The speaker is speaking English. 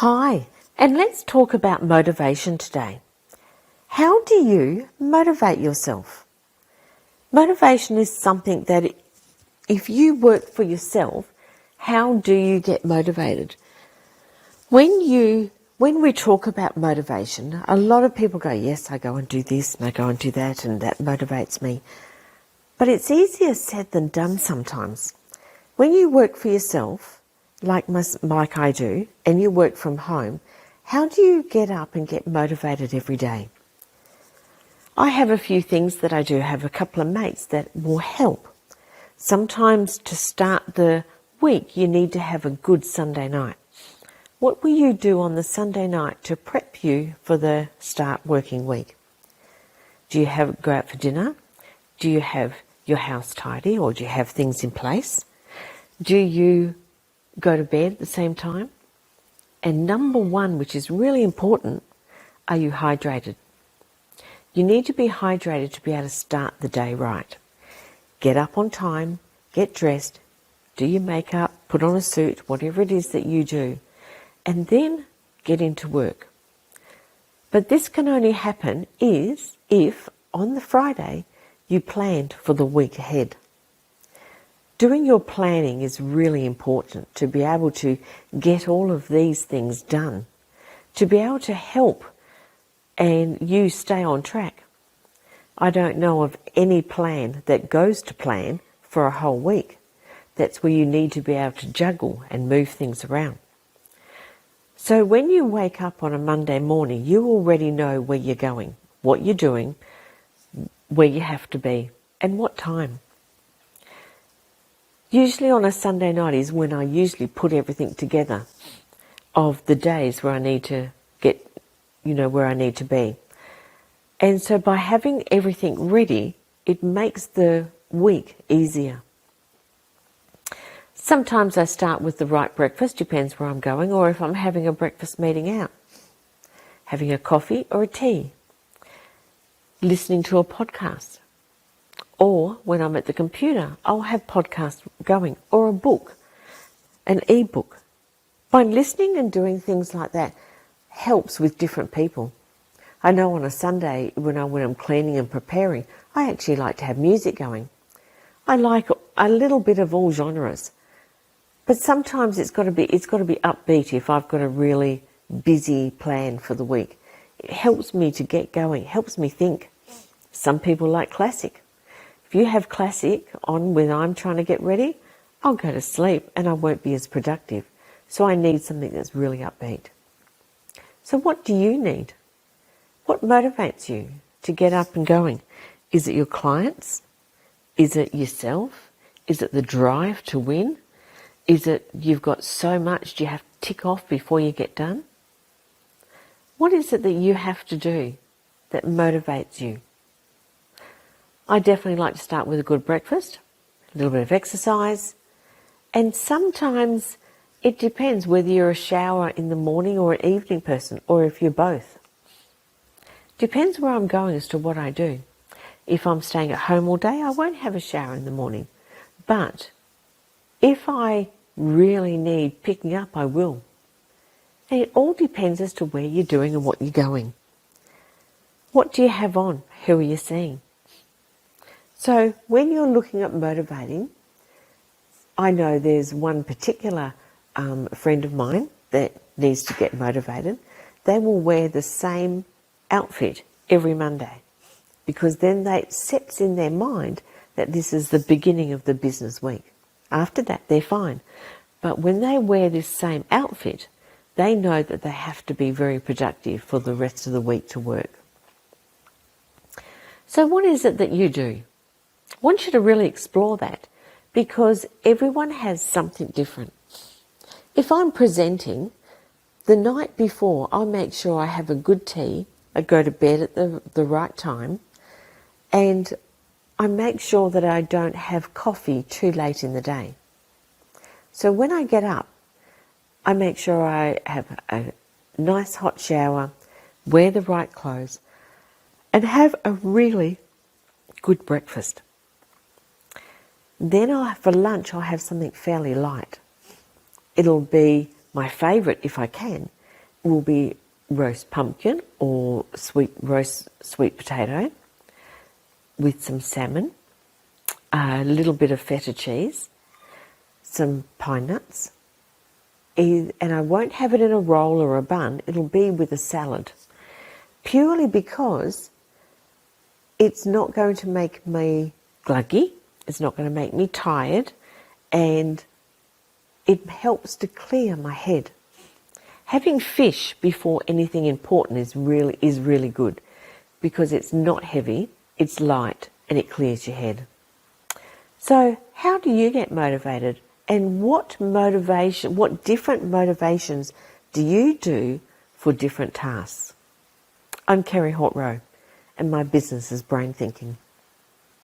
Hi, and let's talk about motivation today. How do you motivate yourself? Motivation is something that if you work for yourself, how do you get motivated? When we talk about motivation, a lot of people go, yes, I go and do this and I go and do that and that motivates me. But it's easier said than done sometimes. When you work for yourself, like I do, and you work from home, how do you get up and get motivated every day? I have a few things that I do. I have a couple of mates that will help. Sometimes to start the week, you need to have a good Sunday night. What will you do on the Sunday night to prep you for the start working week? Do you go out for dinner? Do you have your house tidy, or do you have things in place? Do you go to bed at the same time? And number one, which is really important, are you hydrated? You need to be hydrated to be able to start the day right. Get up on time, get dressed, do your makeup, put on a suit, whatever it is that you do, and then get into work. But this can only happen if on the Friday you planned for the week ahead. Doing your planning is really important to be able to get all of these things done, to be able to help and you stay on track. I don't know of any plan that goes to plan for a whole week. That's where you need to be able to juggle and move things around. So when you wake up on a Monday morning, you already know where you're going, what you're doing, where you have to be, and what time. Usually on a Sunday night is when I usually put everything together of the days where I need to get, where I need to be. And so by having everything ready, it makes the week easier. Sometimes I start with the right breakfast, depends where I'm going, or if I'm having a breakfast meeting out, having a coffee or a tea, listening to a podcast, or when I'm at the computer, I'll have podcasts going, or a book, an e-book. By listening and doing things like that helps with different people. I know on a Sunday when I'm cleaning and preparing, I actually like to have music going. I like a little bit of all genres. But sometimes it's got to be upbeat if I've got a really busy plan for the week. It helps me to get going, helps me think. Some people like classic. If you have classic on when I'm trying to get ready, I'll go to sleep and I won't be as productive. So I need something that's really upbeat. So what do you need? What motivates you to get up and going? Is it your clients? Is it yourself? Is it the drive to win? Is it you've got so much you have to tick off before you get done? What is it that you have to do that motivates you? I definitely like to start with a good breakfast, a little bit of exercise, and sometimes it depends whether you're a shower in the morning or an evening person, or if you're both. Depends where I'm going as to what I do. If I'm staying at home all day, I won't have a shower in the morning. But if I really need picking up, I will. And it all depends as to where you're doing and what you're going. What do you have on? Who are you seeing? So when you're looking at motivating, I know there's one particular friend of mine that needs to get motivated. They will wear the same outfit every Monday because then it sets in their mind that this is the beginning of the business week. After that, they're fine. But when they wear this same outfit, they know that they have to be very productive for the rest of the week to work. So what is it that you do? I want you to really explore that because everyone has something different. If I'm presenting, the night before, I'll make sure I have a good tea. I go to bed at the right time, and I make sure that I don't have coffee too late in the day. So when I get up, I make sure I have a nice hot shower, wear the right clothes, and have a really good breakfast. Then for lunch, I'll have something fairly light. It'll be my favourite, if I can, will be roast pumpkin or roast sweet potato with some salmon, a little bit of feta cheese, some pine nuts, and I won't have it in a roll or a bun, it'll be with a salad, purely because it's not going to make me gluggy, it's not going to make me tired, and it helps to clear my head. Having fish before anything important is really good, because it's not heavy, it's light, and it clears your head. So how do you get motivated, and what different motivations do you do for different tasks? I'm Kerry Hortrow, and my business is Brain Thinking.